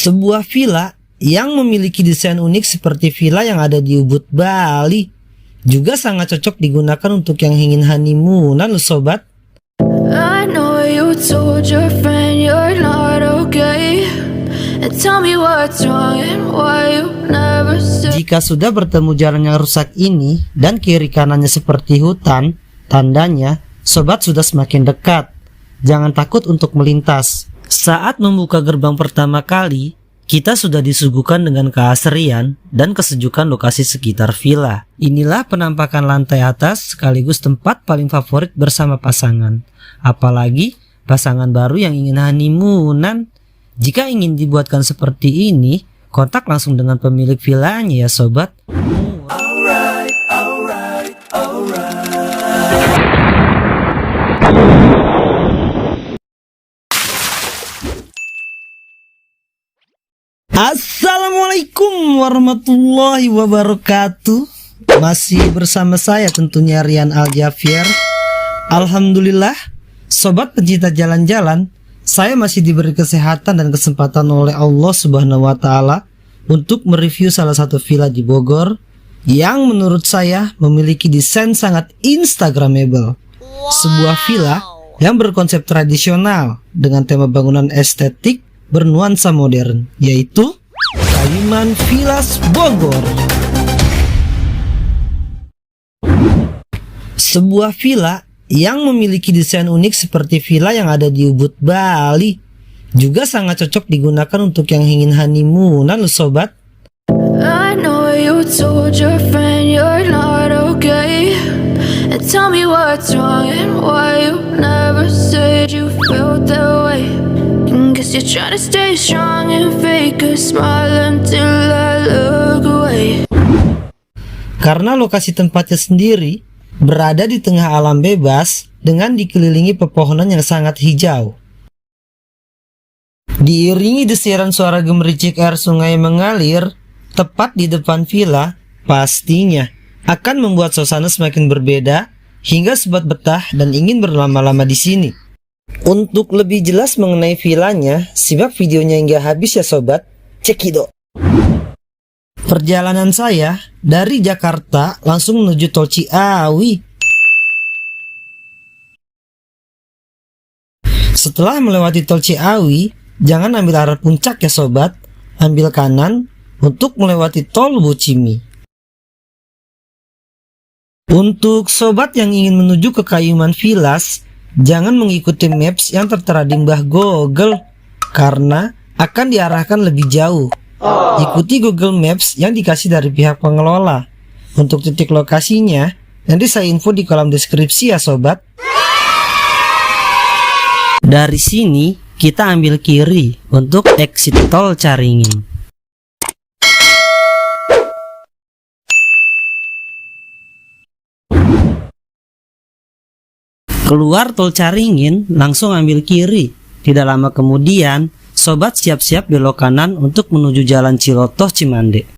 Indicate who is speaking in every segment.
Speaker 1: Sebuah villa yang memiliki desain unik seperti villa yang ada di Ubud, Bali, juga sangat cocok digunakan untuk yang ingin honeymoonan loh sobat.
Speaker 2: I know you told your friend you're not okay, and tell me what's wrong and why you never said.
Speaker 1: Jika sudah bertemu jalan yang rusak ini dan kiri kanannya seperti hutan, tandanya sobat sudah semakin dekat. Jangan takut untuk melintas. Saat membuka gerbang pertama kali, kita sudah disuguhkan dengan keasrian dan kesejukan lokasi sekitar villa. Inilah penampakan lantai atas sekaligus tempat paling favorit bersama pasangan. Apalagi pasangan baru yang ingin honeymoonan. Jika ingin dibuatkan seperti ini, kontak langsung dengan pemilik villanya ya sobat. Assalamualaikum warahmatullahi wabarakatuh. Masih bersama saya tentunya Rian Al-Jafir. Alhamdulillah, sobat pencinta jalan-jalan, saya masih diberi kesehatan dan kesempatan oleh Allah Subhanahu wa Ta'ala untuk mereview salah satu villa di Bogor yang menurut saya memiliki desain sangat instagramable. Sebuah villa yang berkonsep tradisional dengan tema bangunan estetik bernuansa modern, yaitu Kayuman Villas Bogor. Sebuah villa yang memiliki desain unik seperti villa yang ada di Ubud, Bali, juga sangat cocok digunakan untuk yang ingin honeymoonan loh sobat.
Speaker 2: I know you told your friend you're not okay, and tell me what's wrong and why you never said you felt that way. Guess you're trying to stay strong and fake a smile until I look away.
Speaker 1: Karena lokasi tempatnya sendiri berada di tengah alam bebas dengan dikelilingi pepohonan yang sangat hijau. Diiringi desiran suara gemericik air sungai mengalir tepat di depan villa, pastinya akan membuat suasana semakin berbeda hingga sobat betah dan ingin berlama-lama di sini. Untuk lebih jelas mengenai villanya, simak videonya hingga habis ya sobat. Cekido. Perjalanan saya dari Jakarta langsung menuju Tol Ciawi. Setelah melewati Tol Ciawi, jangan ambil arah puncak ya sobat. Ambil kanan untuk melewati Tol Bocimi. Untuk sobat yang ingin menuju ke Kayuman Villas, jangan mengikuti maps yang tertera di mbah Google karena akan diarahkan lebih jauh. Ikuti Google Maps yang dikasih dari pihak pengelola. Untuk titik lokasinya, nanti saya info di kolom deskripsi ya sobat. Dari sini kita ambil kiri untuk exit Tol Caringin. Keluar Tol Caringin, langsung ambil kiri. Tidak lama kemudian, sobat siap-siap belok kanan untuk menuju Jalan Cilotoh Cimande.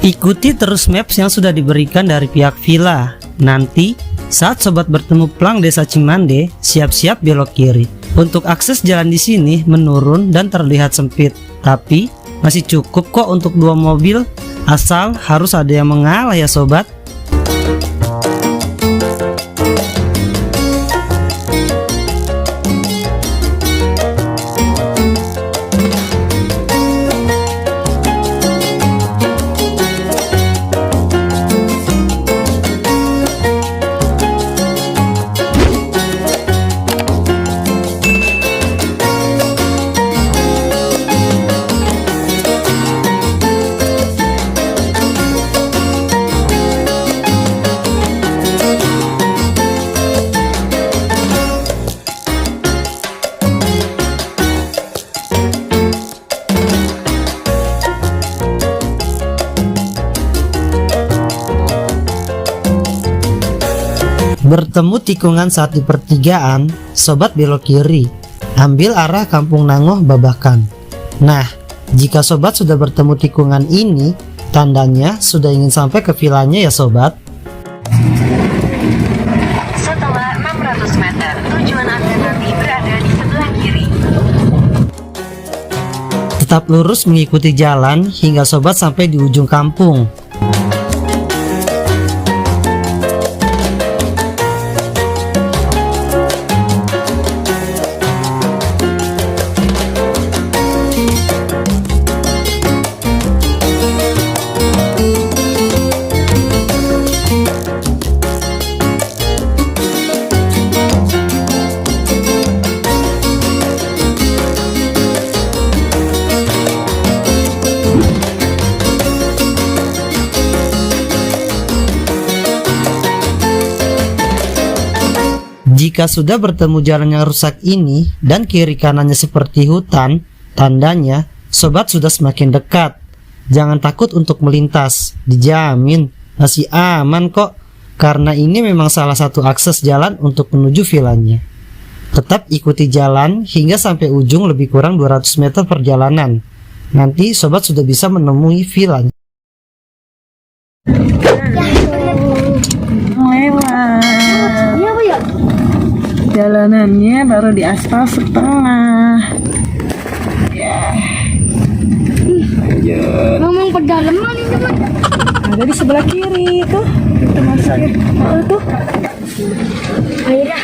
Speaker 1: Ikuti terus maps yang sudah diberikan dari pihak villa. Nanti saat sobat bertemu plang Desa Cimande, siap-siap belok kiri. Untuk akses jalan di sini menurun dan terlihat sempit, tapi masih cukup kok untuk 2 mobil, asal harus ada yang mengalah ya sobat. Bertemu tikungan saat di pertigaan, sobat belok kiri, ambil arah Kampung Nangoh Babakan. Nah, Jika sobat sudah bertemu tikungan ini, tandanya sudah ingin sampai ke vilanya ya sobat.
Speaker 3: Setelah 600 meter, tujuan Anda nanti berada di sebelah kiri.
Speaker 1: Tetap lurus mengikuti jalan hingga sobat sampai di ujung kampung. Jika sudah bertemu jalan yang rusak ini dan kiri kanannya seperti hutan, tandanya sobat sudah semakin dekat. Jangan takut untuk melintas, dijamin masih aman kok, karena ini memang salah satu akses jalan untuk menuju vilanya. Tetap ikuti jalan hingga sampai ujung, lebih kurang 200 meter perjalanan. Nanti sobat sudah bisa menemui vilanya.
Speaker 4: Jalanannya baru di aspal setengah. Ya.
Speaker 5: Ngomong pedalaman ini teman.
Speaker 4: Ada di sebelah kiri tuh. Kita masuk ya. Tuh.
Speaker 5: Akhirnya.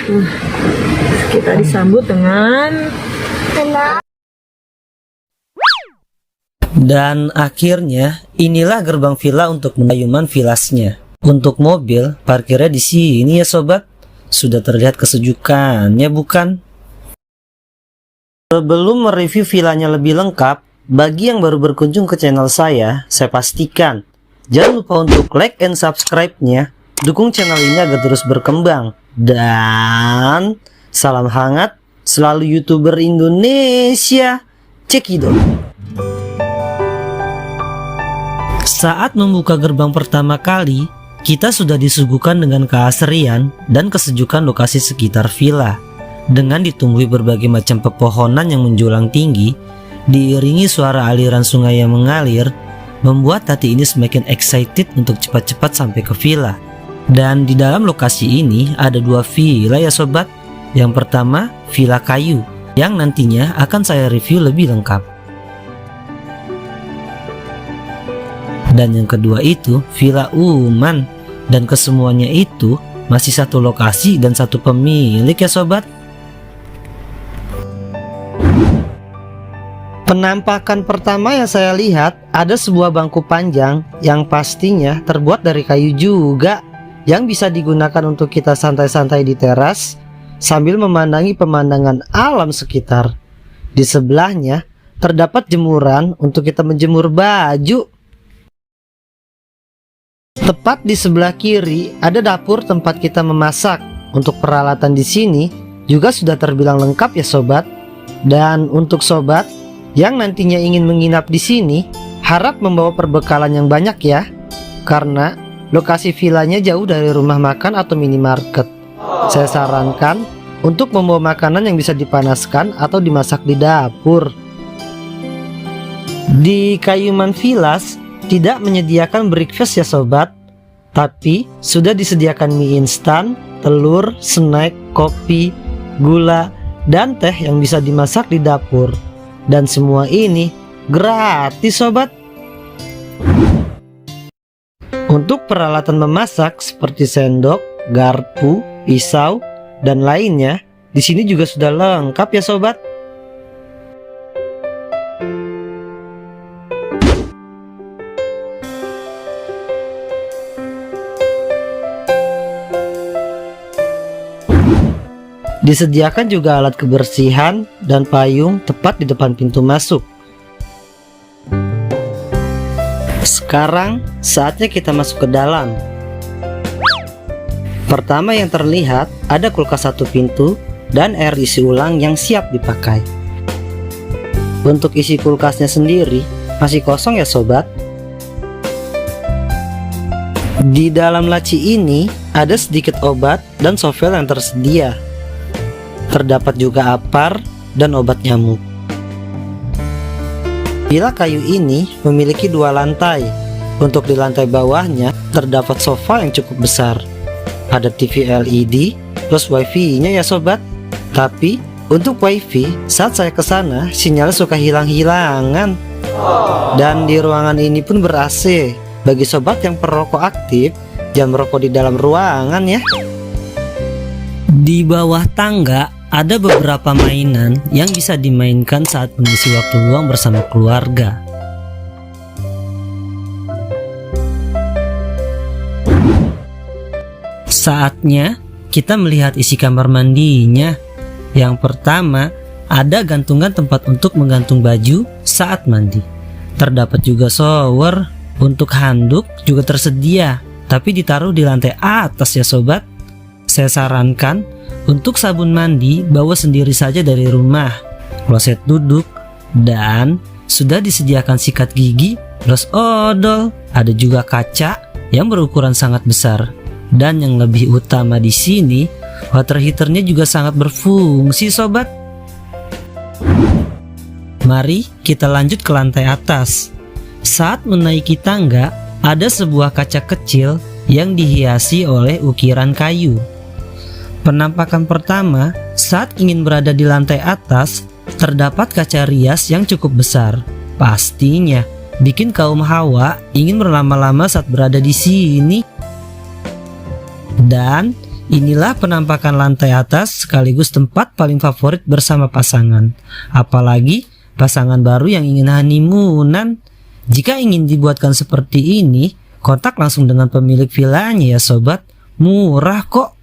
Speaker 4: Kita disambut dengan
Speaker 5: Tenang.
Speaker 1: Dan akhirnya inilah gerbang villa untuk Kayuman Villasnya. Untuk mobil parkirnya di sini ya sobat. Sudah terlihat kesejukannya bukan? Sebelum mereview villanya lebih lengkap, bagi yang baru berkunjung ke channel saya pastikan jangan lupa untuk like and subscribe-nya. Dukung channel ini agar terus berkembang. Dan salam hangat selalu YouTuber Indonesia. Cekidot. Saat membuka gerbang pertama kali, kita sudah disuguhkan dengan keasrian dan kesejukan lokasi sekitar villa. Dengan ditumbuhi berbagai macam pepohonan yang menjulang tinggi, diiringi suara aliran sungai yang mengalir, membuat hati ini semakin excited untuk cepat-cepat sampai ke villa. Dan di dalam lokasi ini ada dua villa ya sobat. Yang pertama, villa kayu, yang nantinya akan saya review lebih lengkap. Dan yang kedua itu, villa Uman. Dan kesemuanya itu masih satu lokasi dan satu pemilik ya sobat. Penampakan pertama yang saya lihat ada sebuah bangku panjang yang pastinya terbuat dari kayu juga, yang bisa digunakan untuk kita santai-santai di teras sambil memandangi pemandangan alam sekitar. Di sebelahnya terdapat jemuran untuk kita menjemur baju. Tepat di sebelah kiri ada dapur tempat kita memasak. Untuk peralatan di sini juga sudah terbilang lengkap ya sobat. Dan untuk sobat yang nantinya ingin menginap di sini, harap membawa perbekalan yang banyak ya. Karena lokasi villanya jauh dari rumah makan atau minimarket. Saya sarankan untuk membawa makanan yang bisa dipanaskan atau dimasak di dapur. Di Kayuman Villas tidak menyediakan breakfast ya sobat, tapi sudah disediakan mie instan, telur, snack, kopi, gula, dan teh yang bisa dimasak di dapur. Dan semua ini gratis sobat. Untuk peralatan memasak seperti sendok, garpu, pisau, dan lainnya, di sini juga sudah lengkap ya sobat. Disediakan juga alat kebersihan dan payung tepat di depan pintu masuk. Sekarang saatnya kita masuk ke dalam. Pertama yang terlihat ada kulkas satu pintu dan air isi ulang yang siap dipakai. Untuk isi kulkasnya sendiri masih kosong ya sobat. Di dalam laci ini ada sedikit obat dan sovel yang tersedia. Terdapat juga apar dan obat nyamuk. Villa kayu ini memiliki 2 lantai. Untuk di lantai bawahnya terdapat sofa yang cukup besar. Ada TV LED plus wifi-nya ya sobat. Tapi untuk wifi saat saya ke sana sinyal suka hilang-hilangan. Dan di ruangan ini pun ber-AC. Bagi sobat yang perokok aktif, jangan merokok di dalam ruangan ya. Di bawah tangga ada beberapa mainan yang bisa dimainkan saat mengisi waktu luang bersama keluarga. Saatnya kita melihat isi kamar mandinya. Yang pertama, ada gantungan tempat untuk menggantung baju saat mandi. Terdapat juga shower, untuk handuk juga tersedia, tapi ditaruh di lantai atas ya sobat. Saya sarankan untuk sabun mandi bawa sendiri saja dari rumah, kloset duduk, dan sudah disediakan sikat gigi plus odol. Ada juga kaca yang berukuran sangat besar. Dan yang lebih utama di sini, water heaternya juga sangat berfungsi sobat. Mari kita lanjut ke lantai atas. Saat menaiki tangga, ada sebuah kaca kecil yang dihiasi oleh ukiran kayu. Penampakan pertama, saat ingin berada di lantai atas, terdapat kaca rias yang cukup besar. Pastinya bikin kaum hawa ingin berlama-lama saat berada di sini. Dan inilah penampakan lantai atas sekaligus tempat paling favorit bersama pasangan. Apalagi pasangan baru yang ingin honeymoonan. Jika ingin dibuatkan seperti ini, kontak langsung dengan pemilik villanya ya sobat. Murah kok.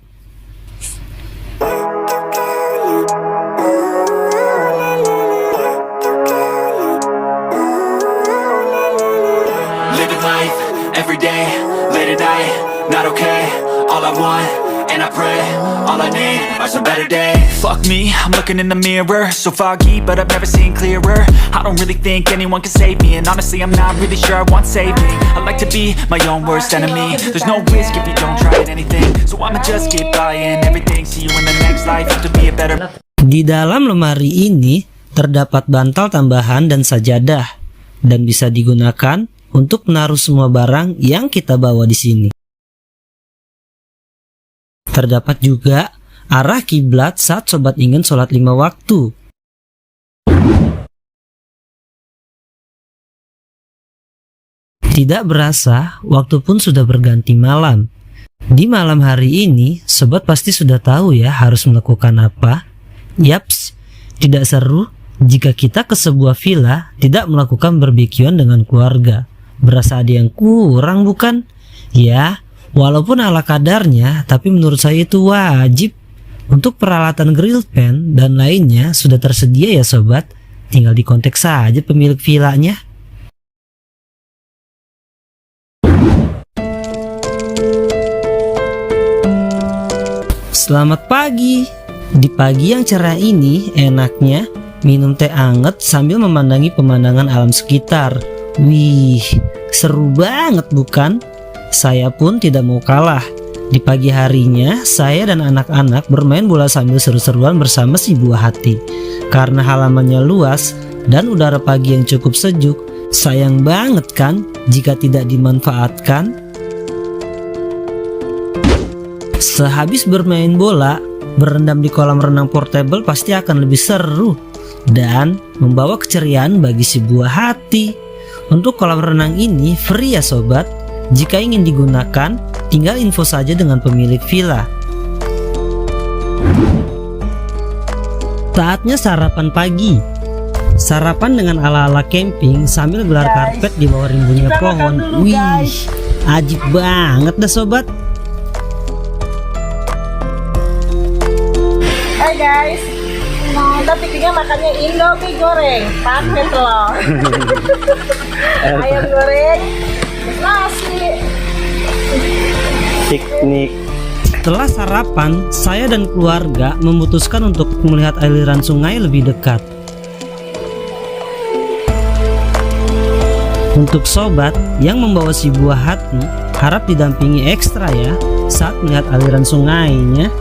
Speaker 6: Living life every day, late at night, not okay. All I want, and I pray, all I need are some better days. Fuck me, I'm looking in the mirror, so foggy, but I've never seen clearer. I don't really think anyone can save me, and honestly I'm not really sure I want saving. I like to be my own worst enemy. There's no risk if you don't try at anything, so I'ma just keep buying everything. See you in the next life, have to be a better.
Speaker 1: Di dalam lemari ini terdapat bantal tambahan dan sajadah, dan bisa digunakan untuk menaruh semua barang yang kita bawa di sini. Terdapat juga arah kiblat saat sobat ingin sholat 5 waktu. Tidak berasa, waktu pun sudah berganti malam. Di malam hari ini, sobat pasti sudah tahu ya harus melakukan apa. Yaps, tidak seru jika kita ke sebuah villa tidak melakukan barbekyuan dengan keluarga. Berasa ada yang kurang bukan? Ya, walaupun ala kadarnya, tapi menurut saya itu wajib. Untuk peralatan grill pan dan lainnya sudah tersedia ya sobat. Tinggal dikontak saja pemilik villanya. Selamat pagi. Di pagi yang cerah ini enaknya minum teh anget sambil memandangi pemandangan alam sekitar. Wih, seru banget bukan? Saya pun tidak mau kalah. Di pagi harinya, saya dan anak-anak bermain bola sambil seru-seruan bersama si buah hati. Karena halamannya luas dan udara pagi yang cukup sejuk, sayang banget kan jika tidak dimanfaatkan. Sehabis bermain bola, berendam di kolam renang portable pasti akan lebih seru dan membawa keceriaan bagi si buah hati. Untuk kolam renang ini free ya sobat. Jika ingin digunakan, tinggal info saja dengan pemilik villa. Saatnya sarapan pagi. Sarapan dengan ala-ala camping sambil gelar karpet di bawah rimbunya pohon. Wih, ajib banget dah sobat.
Speaker 4: Hai guys, kita pikirnya makannya Indomie goreng pakai telur, ayam goreng, nasi.
Speaker 1: Piknik. Setelah sarapan, saya dan keluarga memutuskan untuk melihat aliran sungai lebih dekat. Untuk sobat yang membawa si buah hati, harap didampingi ekstra ya saat melihat aliran sungainya.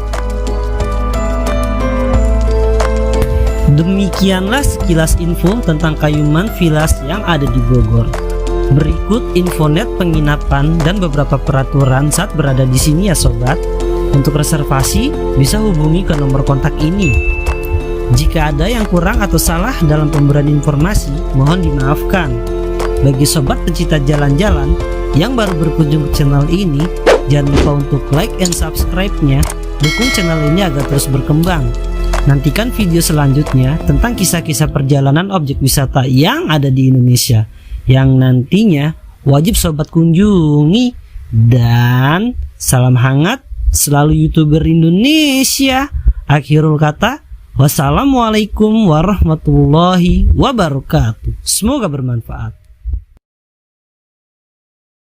Speaker 1: Demikianlah sekilas info tentang Kayuman Villas yang ada di Bogor. Berikut infonet penginapan dan beberapa peraturan saat berada di sini ya sobat. Untuk reservasi bisa hubungi ke nomor kontak ini. Jika ada yang kurang atau salah dalam pemberian informasi, mohon dimaafkan. Bagi sobat pecinta jalan-jalan yang baru berkunjung ke channel ini, jangan lupa untuk like and subscribe-nya. Dukung channel ini agar terus berkembang. Nantikan video selanjutnya tentang kisah-kisah perjalanan objek wisata yang ada di Indonesia, yang nantinya wajib sobat kunjungi. Dan salam hangat selalu YouTuber Indonesia. Akhirul kata, wassalamualaikum warahmatullahi wabarakatuh. Semoga bermanfaat.